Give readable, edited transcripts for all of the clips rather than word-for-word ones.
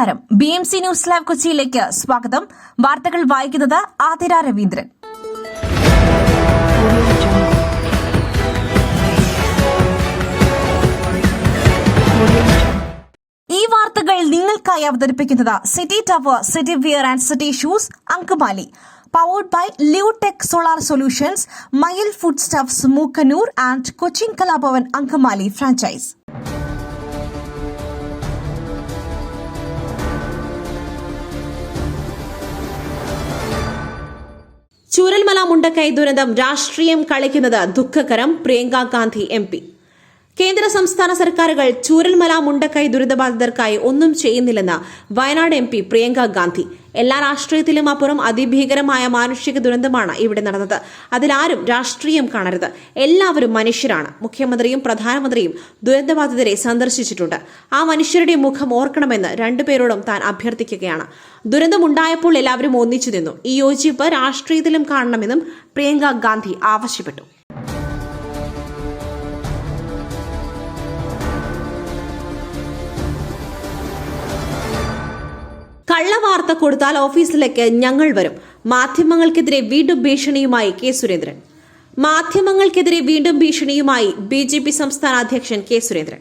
നമസ്കാരം. BMC news live കൊച്ചിയിലേക്ക് സ്വാഗതം. വാർത്തകൾ വായിക്കുന്നത് ആതിര രവീന്ദ്രൻ. ഈ വാർത്തകൾ നിങ്ങൾക്കായി അവതരിപ്പിക്കുന്നത് city tower, city wear and city shoes, Angamaly. Powered by Liutech Solar Solutions, Mayil Foodstuffs, Mookanur and Cochin Kalabavan Ankamali franchise. Chooralmala Mundakkai ദുരന്തം രാഷ്ട്രീയം കളിക്കുന്നത് ദുഃഖകരം. പ്രിയങ്ക ഗാന്ധി MP. കേന്ദ്ര സംസ്ഥാന സർക്കാരുകൾ ചൂരൽമല മുണ്ടക്കൈ ദുരിതബാധിതർക്കായി ഒന്നും ചെയ്യുന്നില്ലെന്ന് വയനാട് MP പ്രിയങ്ക ഗാന്ധി. എല്ലാ രാഷ്ട്രീയത്തിലും അപ്പുറം അതിഭീകരമായ മാനുഷിക ദുരന്തമാണ് ഇവിടെ നടന്നത്. അതിലാരും രാഷ്ട്രീയം കാണരുത്. എല്ലാവരും മനുഷ്യരാണ്. മുഖ്യമന്ത്രിയും പ്രധാനമന്ത്രിയും ദുരന്തബാധിതരെ സന്ദർശിച്ചിട്ടുണ്ട്. ആ മനുഷ്യരുടെ മുഖം ഓർക്കണമെന്ന് രണ്ടുപേരോടും താൻ അഭ്യർത്ഥിക്കുകയാണ്. ദുരന്തമുണ്ടായപ്പോൾ എല്ലാവരും ഒന്നിച്ചു നിന്നു. ഈ യോജിപ്പ് രാഷ്ട്രീയത്തിലും കാണണമെന്നും പ്രിയങ്ക ഗാന്ധി ആവശ്യപ്പെട്ടു. കള്ളവാർത്ത കൊടുത്താൽ ഓഫീസിലേക്ക് ഞങ്ങൾ വരും. മാധ്യമങ്ങൾക്കെതിരെ വീണ്ടും ഭീഷണിയുമായി കെ സുരേന്ദ്രൻ. മാധ്യമങ്ങൾക്കെതിരെ വീണ്ടും ഭീഷണിയുമായി BJP സംസ്ഥാന അധ്യക്ഷൻ കെ സുരേന്ദ്രൻ.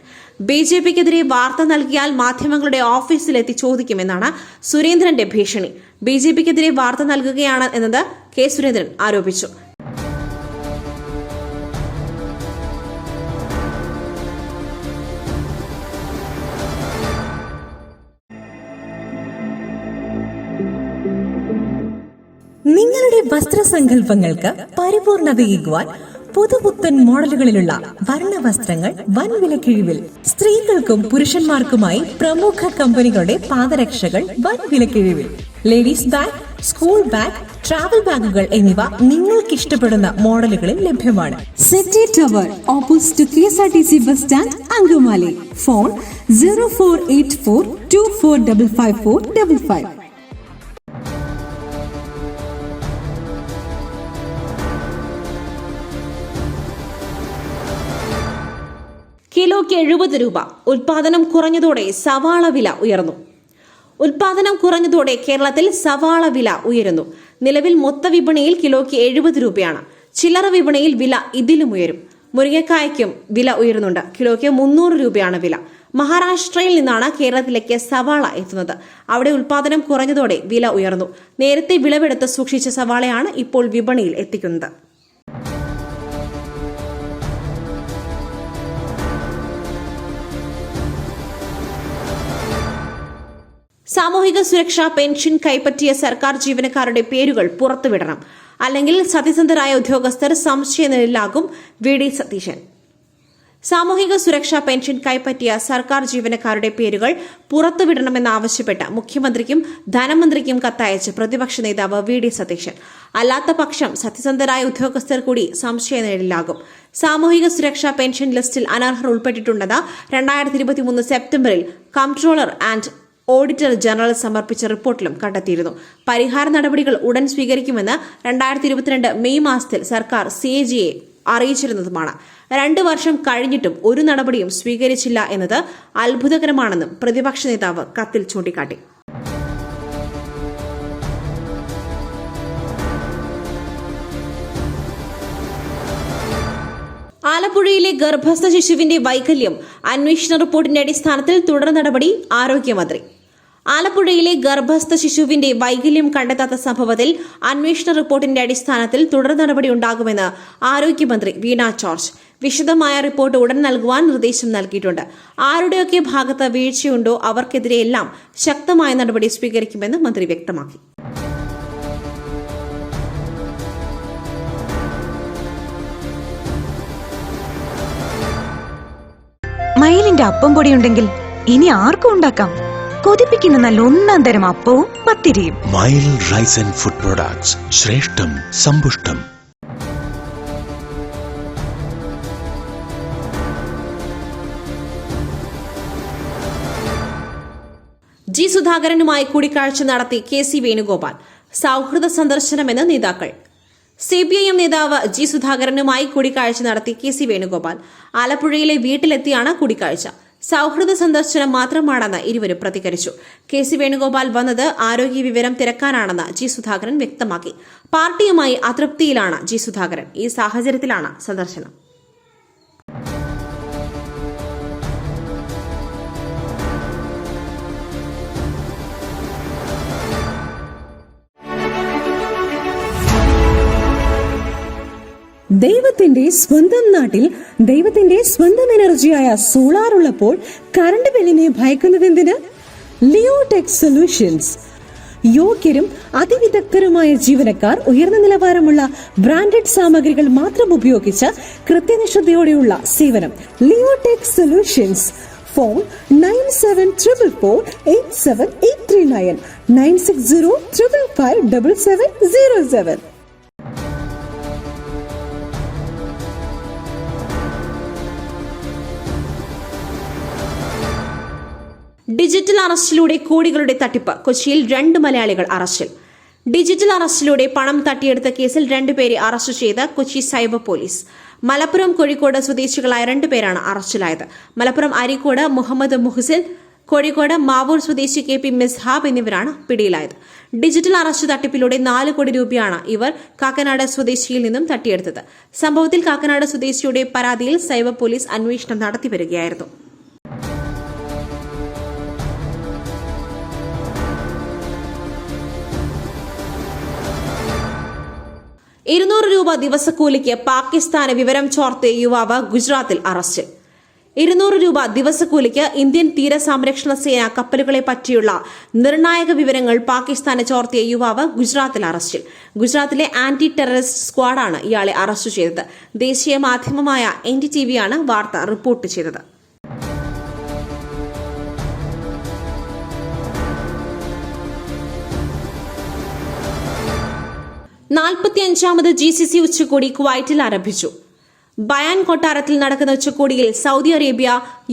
BJPക്കെതിരെ വാർത്ത നൽകിയാൽ മാധ്യമങ്ങളുടെ ഓഫീസിലെത്തി ചോദിക്കുമെന്നാണ് സുരേന്ദ്രന്റെ ഭീഷണി. BJPക്കെതിരെ വാർത്ത നൽകുകയാണ് എന്നത് കെ സുരേന്ദ്രൻ ആരോപിച്ചു. നിങ്ങളുടെ വസ്ത്രസങ്കല്പങ്ങൾക്ക് പരിപൂർണതയേകുവാൻ പുതുപുത്തൻ മോഡലുകളിലുള്ള വർണ്ണവസ്ത്രങ്ങൾ വൻ വിലക്കിഴിവിൽ. സ്ത്രീകൾക്കും പുരുഷന്മാർക്കുമായി പ്രമുഖ കമ്പനികളുടെ പാദരക്ഷകൾ വൻ വിലക്കിഴിവിൽ. Ladies bag, school bag, travel ബാഗുകൾ എന്നിവ നിങ്ങൾക്ക് ഇഷ്ടപ്പെടുന്ന മോഡലുകളിൽ ലഭ്യമാണ്. City tower, opposite KSRTC bus stand, Angamaly. Phone 0484 245555. കിലോയ്ക്ക് 70 രൂപ. ഉൽപാദനം കുറഞ്ഞതോടെ സവാള വില ഉയർന്നു. ഉൽപാദനം കുറഞ്ഞതോടെ കേരളത്തിൽ സവാള വില ഉയരുന്നു. നിലവിൽ മൊത്ത വിപണിയിൽ കിലോയ്ക്ക് 70 രൂപയാണ്. ചില്ലറ വിപണിയിൽ വില ഇതിലും ഉയരും. മുരിങ്ങക്കായ്ക്കും വില ഉയരുന്നുണ്ട്. കിലോയ്ക്ക് 300 രൂപയാണ് വില. മഹാരാഷ്ട്രയിൽ നിന്നാണ് കേരളത്തിലേക്ക് സവാള എത്തുന്നത്. അവിടെ ഉൽപാദനം കുറഞ്ഞതോടെ വില ഉയർന്നു. നേരത്തെ വിളവെടുത്ത് സൂക്ഷിച്ച സവാളയാണ് ഇപ്പോൾ വിപണിയിൽ എത്തിക്കുന്നത്. സാമൂഹിക സുരക്ഷാ പെൻഷൻ കൈപ്പറ്റിയ സർക്കാർ ജീവനക്കാരുടെ പേരുകൾ പുറത്തുവിടണം. അല്ലെങ്കിൽ സത്യസന്ധരായ ഉദ്യോഗസ്ഥർ സംശയനിഴലിലാകും. VD സതീശൻ. സാമൂഹിക സുരക്ഷാ പെൻഷൻ കൈപ്പറ്റിയ സർക്കാർ ജീവനക്കാരുടെ പേരുകൾ പുറത്തുവിടണമെന്നാവശ്യപ്പെട്ട് മുഖ്യമന്ത്രിക്കും ധനമന്ത്രിക്കും കത്തയച്ച് പ്രതിപക്ഷ നേതാവ് VD സതീശൻ. അല്ലാത്ത പക്ഷം സത്യസന്ധരായ ഉദ്യോഗസ്ഥർ കൂടി സംശയനിഴലിലാകും. സാമൂഹിക സുരക്ഷാ പെൻഷൻ ലിസ്റ്റിൽ അനർഹർ ഉൾപ്പെട്ടിട്ടുണ്ടെന്ന് 2023 സെപ്റ്റംബറിൽ കംട്രോളർ ആൻഡ് ഓഡിറ്റർ ജനറൽ സമർപ്പിച്ച റിപ്പോർട്ടിലും കണ്ടെത്തിയിരുന്നു. പരിഹാര നടപടികൾ ഉടൻ സ്വീകരിക്കുമെന്ന് 2022 മെയ് മാസത്തിൽ സർക്കാർ CAGയെ അറിയിച്ചിരുന്നതുമാണ്. 2 വർഷം കഴിഞ്ഞിട്ടും ഒരു നടപടിയും സ്വീകരിച്ചില്ല എന്നത് അത്ഭുതകരമാണെന്നും പ്രതിപക്ഷ നേതാവ് കത്തിൽ ചൂണ്ടിക്കാട്ടി. ആലപ്പുഴയിലെ ഗർഭസ്ഥ ശിശുവിന്റെ വൈകല്യം അന്വേഷണ റിപ്പോർട്ടിന്റെ അടിസ്ഥാനത്തിൽ തുടർ നടപടി. ആരോഗ്യമന്ത്രി. ആലപ്പുഴയിലെ ഗർഭസ്ഥ ശിശുവിന്റെ വൈകല്യം കണ്ടെത്താത്ത സംഭവത്തിൽ അന്വേഷണ റിപ്പോർട്ടിന്റെ അടിസ്ഥാനത്തിൽ തുടർ നടപടി ഉണ്ടാകുമെന്ന് ആരോഗ്യമന്ത്രി വീണ ജോർജ്. വിശദമായ റിപ്പോർട്ട് ഉടൻ നൽകുവാൻ നിർദ്ദേശം നൽകിയിട്ടുണ്ട്. ആരുടെയൊക്കെ ഭാഗത്ത് വീഴ്ചയുണ്ടോ അവർക്കെതിരെയെല്ലാം ശക്തമായ നടപടി സ്വീകരിക്കുമെന്ന് മന്ത്രി വ്യക്തമാക്കി. മയിലിന്റെ അപ്പം പൊടിയുണ്ടെങ്കിൽ ഇനി ആർക്കും ഉണ്ടാക്കാം. കൊതിപ്പിക്കുന്ന നല്ല ഒന്നാം തരം അപ്പവും പത്തിരിയും. മയിൽ റൈസ് ആൻഡ് ഫുഡ് പ്രൊഡക്ട്സ്. ശ്രേഷ്ഠം, സമ്പുഷ്ടം. G. സുധാകരനുമായി കൂടിക്കാഴ്ച നടത്തി KC വേണുഗോപാൽ. സൗഹൃദ സന്ദർശനമെന്ന് നേതാക്കൾ. CPIM നേതാവ് G. സുധാകരനുമായി കൂടിക്കാഴ്ച നടത്തി KC വേണുഗോപാൽ. ആലപ്പുഴയിലെ വീട്ടിലെത്തിയാണ് കൂടിക്കാഴ്ച. സൌഹൃദ സന്ദർശനം മാത്രമാണെന്ന് ഇരുവരും പ്രതികരിച്ചു. കെ സി വേണുഗോപാൽ വന്നത് ആരോഗ്യ വിവരം തിരക്കാനാണെന്ന് ജി സുധാകരൻ വ്യക്തമാക്കി. പാർട്ടിയുമായി അതൃപ്തിയിലാണ് ജി സുധാകരൻ. ഈ സാഹചര്യത്തിലാണ് സന്ദർശനം. ദൈവത്തിന്റെ സ്വന്തം നാട്ടിൽ ദൈവത്തിന്റെ സ്വന്തം എനർജിയായ സോളാർ ഉള്ളപ്പോൾ കറണ്ട് ബില്ലിനെ ഭയക്കുന്നതെന്തിന്? Leotech solutions. യോഗ്യരും അതിവിദഗ്ധരുമായ ജീവനക്കാർ, ഉയർന്ന നിലവാരമുള്ള ബ്രാൻഡഡ് സാമഗ്രികൾ മാത്രം ഉപയോഗിച്ച് കൃത്യനിഷ്ഠതയോടെയുള്ള സേവനം. Leotech solutions. ഫോൺ 9744487839 9605557707. ഡിജിറ്റൽ അറസ്റ്റിലൂടെ കോടികളുടെ തട്ടിപ്പ്. കൊച്ചിയിൽ 2 മലയാളികൾ അറസ്റ്റിൽ. ഡിജിറ്റൽ അറസ്റ്റിലൂടെ പണം തട്ടിയെടുത്ത കേസിൽ 2 പേരെ അറസ്റ്റ് ചെയ്ത് കൊച്ചി സൈബർ പോലീസ്. മലപ്പുറം, കോഴിക്കോട് സ്വദേശികളായ 2 പേരാണ് അറസ്റ്റിലായത്. മലപ്പുറം അരീക്കോട് മുഹമ്മദ് മുഹസിൽ, കോഴിക്കോട് മാവൂർ സ്വദേശി കെ പി മിസ്ഹാബ് എന്നിവരാണ് പിടിയിലായത്. ഡിജിറ്റൽ അറസ്റ്റ് തട്ടിപ്പിലൂടെ 4 കോടി രൂപയാണ് ഇവർ കാക്കനാട് സ്വദേശിയിൽ നിന്നും തട്ടിയെടുത്തത്. സംഭവത്തിൽ കാക്കനാട് സ്വദേശിയുടെ പരാതിയിൽ സൈബർ പോലീസ് അന്വേഷണം നടത്തിവരികയായിരുന്നു. 200 രൂപ ദിവസക്കൂലിക്ക് പാകിസ്ഥാന് വിവരം ചോർത്തിയ യുവാവ് ഗുജറാത്തിൽ അറസ്റ്റിൽ. 200 രൂപ ദിവസക്കൂലിക്ക് ഇന്ത്യൻ തീരസംരക്ഷണ സേന കപ്പലുകളെ പറ്റിയുള്ള നിർണായക വിവരങ്ങൾ പാകിസ്ഥാന് ചോർത്തിയ യുവാവ് ഗുജറാത്തിൽ അറസ്റ്റിൽ. ഗുജറാത്തിലെ ആന്റി ടെററിസ്റ്റ് സ്ക്വാഡാണ് ഇയാളെ അറസ്റ്റ് ചെയ്തത്. ദേശീയ മാധ്യമമായ NDTVയാണ് വാർത്ത റിപ്പോർട്ട് ചെയ്തത്. നാൽപ്പത്തിയഞ്ചാമത് GCC ഉച്ചകോടി കുവൈറ്റിൽ ആരംഭിച്ചു. ബയാൻ കൊട്ടാരത്തിൽ നടക്കുന്ന ഉച്ചകോടിയിൽ Saudi Arabia,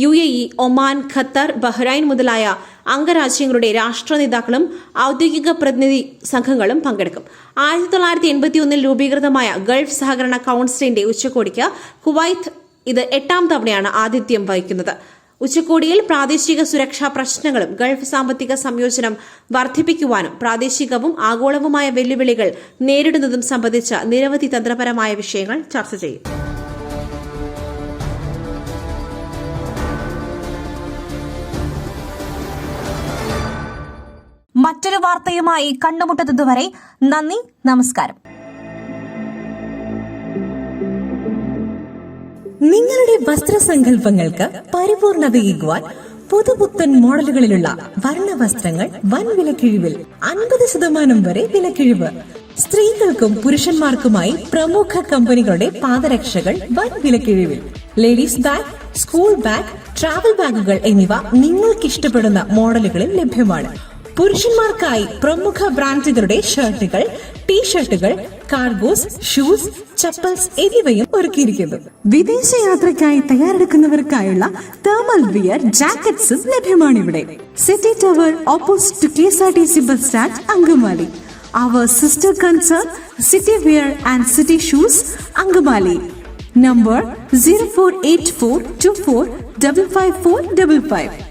UAE, Oman, Qatar, Bahrain മുതലായ അംഗരാജ്യങ്ങളുടെ രാഷ്ട്ര നേതാക്കളും ഔദ്യോഗിക പ്രതിനിധി സംഘങ്ങളും പങ്കെടുക്കും. 1981 രൂപീകൃതമായ ഗൾഫ് സഹകരണ കൌൺസിലിന്റെ ഉച്ചകോടിക്ക് കുവൈത്ത് ഇത് 8ാം തവണയാണ് ആതിഥ്യം വഹിക്കുന്നത്. ഉച്ചകോടിയിൽ പ്രാദേശിക സുരക്ഷാ പ്രശ്നങ്ങളും ഗൾഫ് സാമ്പത്തിക സംയോജനം വർദ്ധിപ്പിക്കുവാനും പ്രാദേശികവും ആഗോളവുമായ വെല്ലുവിളികൾ നേരിടുന്നതും സംബന്ധിച്ച നിരവധി തന്ത്രപരമായ വിഷയങ്ങൾ ചർച്ച ചെയ്യും. മറ്റൊരു വാർത്തയുമായി കണ്ടുമുട്ടുന്നതുവരെ നന്ദി, നമസ്കാരം. നിങ്ങളുടെ വസ്ത്രസങ്കല്പങ്ങൾക്ക് പരിപൂർണതയേകുവാൻ പുതുപുത്തൻ മോഡലുകളിലുള്ള വർണ്ണവസ്ത്രങ്ങൾ വൻ വിലക്കിഴിവിൽ 50% വരെ വിലക്കിഴിവ്. സ്ത്രീകൾക്കും പുരുഷന്മാർക്കുമായി പ്രമുഖ കമ്പനികളുടെ പാദരക്ഷകൾ വൻ വിലക്കിഴിവിൽ. Ladies bag, school bag, travel ബാഗുകൾ എന്നിവ നിങ്ങൾക്ക് ഇഷ്ടപ്പെടുന്ന മോഡലുകളിൽ ലഭ്യമാണ്. പുരുഷന്മാർക്കായി പ്രമുഖ ബ്രാൻഡുകളുടെ ഷർട്ടുകൾ, ടീഷർട്ടുകൾ, കാർഗോസ്, ഷൂസ്, ചപ്പൽസ് എന്നിവയും ഒരുക്കിയിരിക്കുന്നു. വിദേശയാത്രയ്ക്കായി തയ്യാറെടുക്കുന്നവർക്കായുള്ള തേർമൽ വിയർ, ജാക്കറ്റ്സും ലഭ്യമാണിവിടെ. City tower opposite KSRTC bus stand, Angamaly. Our sister concern, City Wear and City Shoes, Angamali. Number 048424555455.